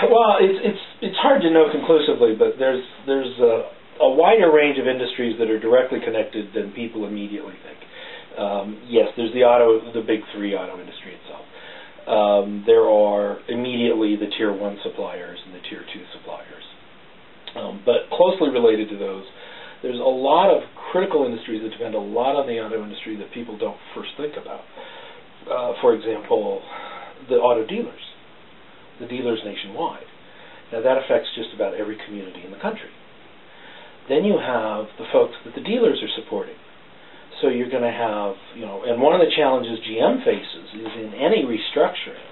Well, it's hard to know conclusively, but there's a wider range of industries that are directly connected than people immediately think. Yes, there's the big three auto industry itself. There are immediately the tier 1 suppliers and the tier 2 suppliers. But closely related to those, there's a lot of critical industries that depend a lot on the auto industry that people don't first think about. For example, the auto dealers, the dealers nationwide. Now that affects just about every community in the country. Then you have the folks that the dealers are supporting. So you're going to have, and one of the challenges GM faces is in any restructuring,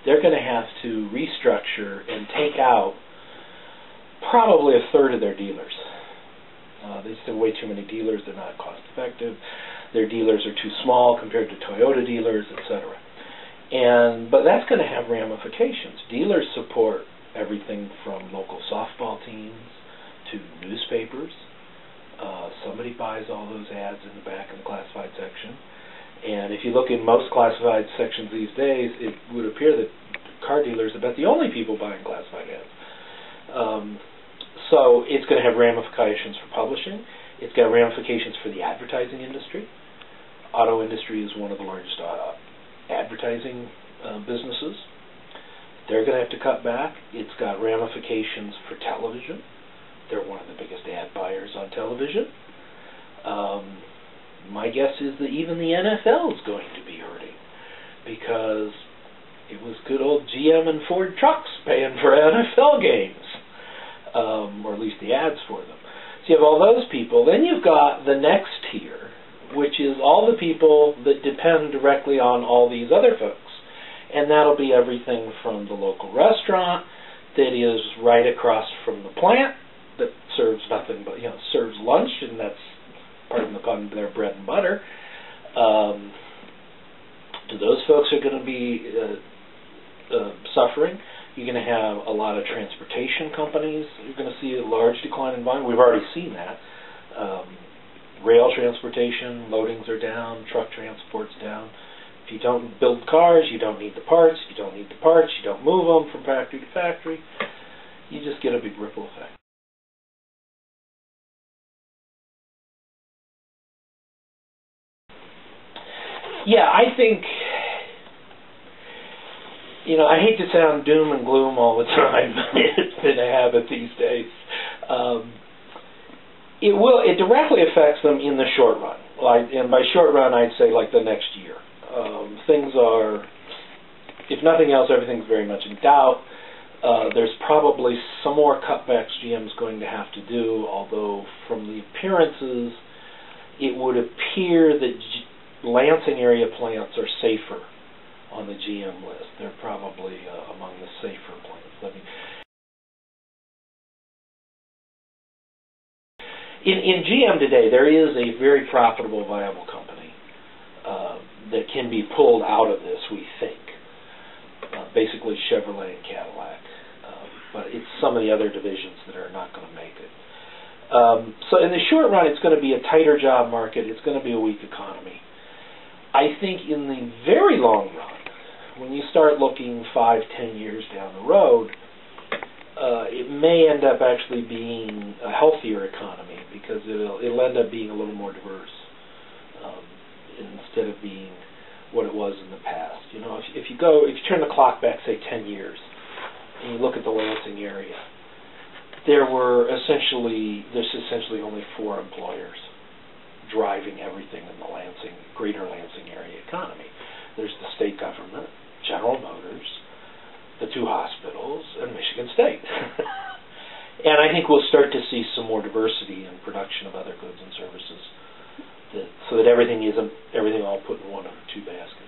they're going to have to restructure and take out probably a third of their dealers. They just have way too many dealers. They're not cost effective. Their dealers are too small compared to Toyota dealers, etc. But that's going to have ramifications. Dealers support everything from local softball teams to newspapers. Somebody buys all those ads in the back of the classified section. And if you look in most classified sections these days, it would appear that car dealers are about the only people buying classified ads. So it's going to have ramifications for publishing. It's got ramifications for the advertising industry. Auto industry is one of the largest advertising businesses. They're going to have to cut back. It's got ramifications for television. They're one of the biggest ad buyers on television. My guess is that even the NFL is going to be hurting because it was good old GM and Ford trucks paying for NFL games, or at least the ads for them. So you have all those people. Then you've got the next tier, which is all the people that depend directly on all these other folks. And that'll be everything from the local restaurant that is right across from the plant that serves nothing but, serves lunch, and that's, pardon the pun, their bread and butter. Those folks are going to be suffering. You're going to have a lot of transportation companies. You're going to see a large decline in volume. We've already seen that. Rail transportation, loadings are down, truck transport's down. If you don't build cars, you don't need the parts. If you don't need the parts, you don't move them from factory to factory. You just get a big ripple effect. Yeah, I think, I hate to sound doom and gloom all the time. It's been a habit these days. It directly affects them in the short run. And by short run, I'd say like the next year. Things are, if nothing else, everything's very much in doubt. There's probably some more cutbacks GM's going to have to do, although from the appearances, it would appear that Lansing area plants are safer on the GM list. They're probably among the safer plants. In GM today, there is a very profitable, viable company that can be pulled out of this, we think. Basically Chevrolet and Cadillac. But it's some of the other divisions that are not going to make it. So in the short run, it's going to be a tighter job market. It's going to be a weak economy. I think in the very long run, when you start looking 5-10 years down the road, it may end up actually being a healthier economy because it'll end up being a little more diverse instead of being what it was in the past. If you turn the clock back, say 10 years, and you look at the Lansing area, there's essentially only 4 employers driving everything in the greater Lansing area economy. There's the state government, General Motors, the 2 hospitals, and Michigan State. And I think we'll start to see some more diversity in production of other goods and services, so that everything isn't all put in one of 2 baskets.